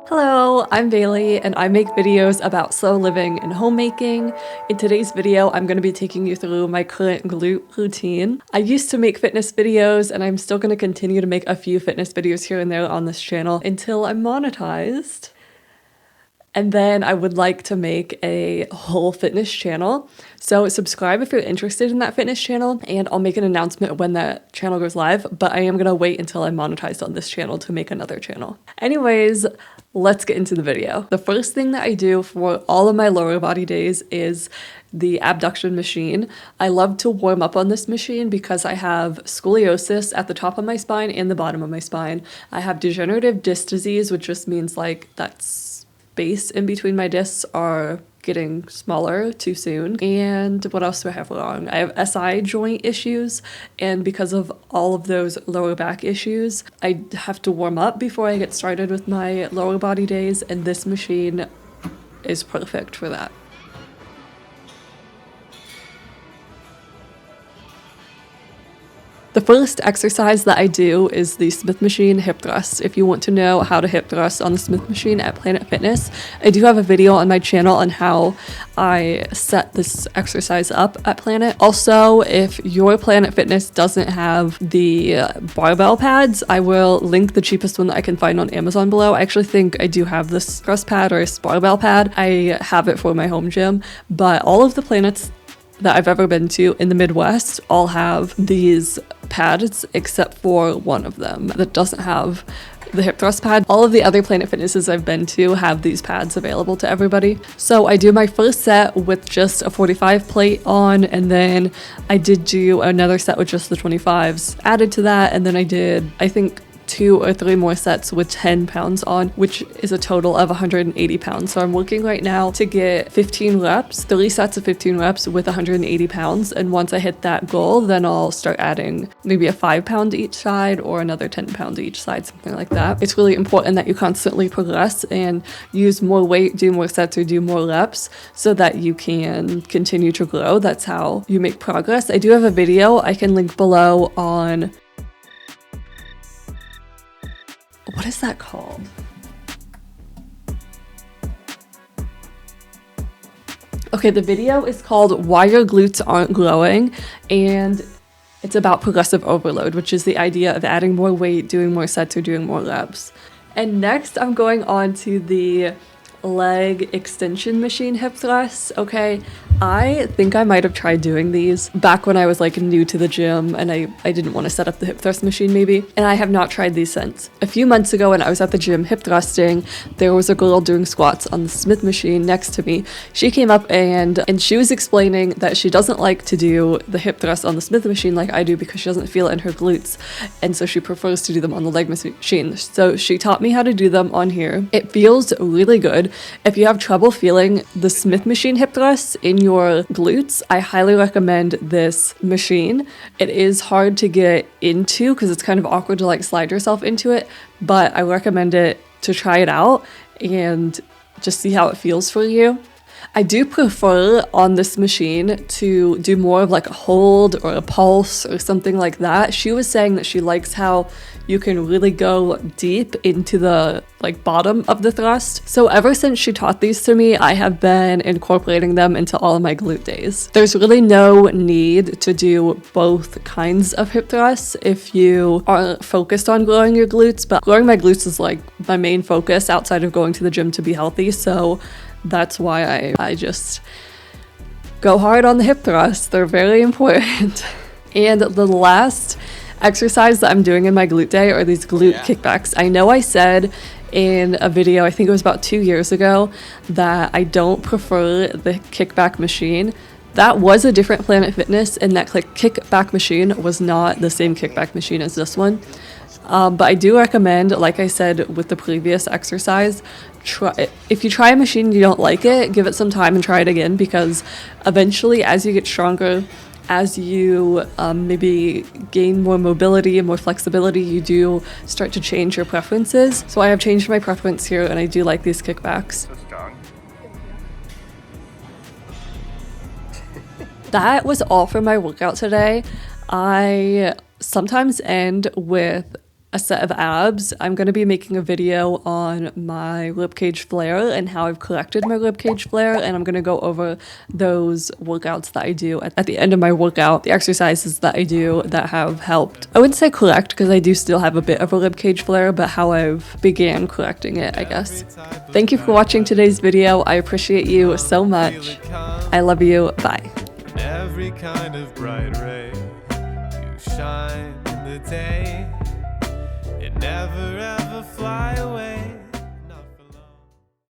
Hello, I'm Bailey and I make videos about slow living and homemaking. In today's video, I'm going to be taking you through my current glute routine. I used to make fitness videos and I'm still going to continue to make a few fitness videos here and there on this channel until I'm monetized. And then I would like to make a whole fitness channel. So subscribe if you're interested in that fitness channel, and I'll make an announcement when that channel goes live, but I am gonna wait until I'm monetized on this channel to make another channel. Anyways, let's get into the video. The first thing that I do for all of my lower body days is the Abduction Machine. I love to warm up on this machine because I have scoliosis at the top of my spine and the bottom of my spine. I have degenerative disc disease, which just means like that's space in between my discs are getting smaller too soon. And what else do I have wrong? I have SI joint issues, and because of all of those lower back issues, I have to warm up before I get started with my lower body days, and this machine is perfect for that. The first exercise that I do is the Smith Machine hip thrust. If you want to know how to hip thrust on the Smith Machine at Planet Fitness, I do have a video on my channel on how I set this exercise up at Planet. Also, if your Planet Fitness doesn't have the barbell pads, I will link the cheapest one that I can find on Amazon below. I actually think I do have this thrust pad or barbell pad. I have it for my home gym, but all of the Planets that I've ever been to in the Midwest all have these pads except for one of them that doesn't have the hip thrust pad. All of the other Planet Fitnesses I've been to have these pads available to everybody. So I do my first set with just a 45 plate on, and then I did do another set with just the 25s added to that, and then I did, I think, 2 or 3 more sets with 10 pounds on, which is a total of 180 pounds. So I'm working right now to get 15 reps, 3 sets of 15 reps with 180 pounds. And once I hit that goal, then I'll start adding maybe a 5 pound each side or another 10 pound each side, something like that. It's really important that you constantly progress and use more weight, do more sets or do more reps so that you can continue to grow. That's how you make progress. I do have a video I can link below on, what is that called? Okay, the video is called Why Your Glutes Aren't Growing, and it's about progressive overload, which is the idea of adding more weight, doing more sets, or doing more reps. And next, I'm going on to the leg extension machine hip thrusts. Okay, I think I might have tried doing these back when I was like new to the gym and I didn't want to set up the hip thrust machine maybe, and I have not tried these since. A few months ago when I was at the gym hip thrusting, there was a girl doing squats on the Smith machine next to me. She came up and she was explaining that she doesn't like to do the hip thrust on the Smith machine like I do because she doesn't feel it in her glutes, and so she prefers to do them on the leg machine. So she taught me how to do them on here. It feels really good. If you have trouble feeling the Smith machine hip thrusts in your glutes, I highly recommend this machine. It is hard to get into because it's kind of awkward to like slide yourself into it, but I recommend it to try it out and just see how it feels for you. I do prefer on this machine to do more of like a hold or a pulse or something like that. She was saying that she likes how you can really go deep into the like bottom of the thrust. So ever since she taught these to me, I have been incorporating them into all of my glute days. There's really no need to do both kinds of hip thrusts if you are focused on growing your glutes, but growing my glutes is like my main focus outside of going to the gym to be healthy. So that's why I just go hard on the hip thrusts. They're very important. And the last exercise that I'm doing in my glute day are these glute kickbacks. I know I said in a video, I think it was about 2 years ago, that I don't prefer the kickback machine. That was a different Planet Fitness, and that kickback machine was not the same kickback machine as this one. But I do recommend, like I said with the previous exercise, if you try a machine and you don't like it, give it some time and try it again, because eventually as you get stronger, as you maybe gain more mobility and more flexibility, you do start to change your preferences. So I have changed my preference here and I do like these kickbacks. That was all for my workout today. I sometimes end with a set of abs, I'm going to be making a video on my ribcage flare and how I've collected my ribcage flare, and I'm going to go over those workouts that I do at the end of my workout, the exercises that I do that have helped. I wouldn't say collect because I do still have a bit of a ribcage flare, but how I've began collecting it, I guess. Thank you for watching today's video. I appreciate you so much. I love you. Bye. Every kind of bright ray, you shine the day.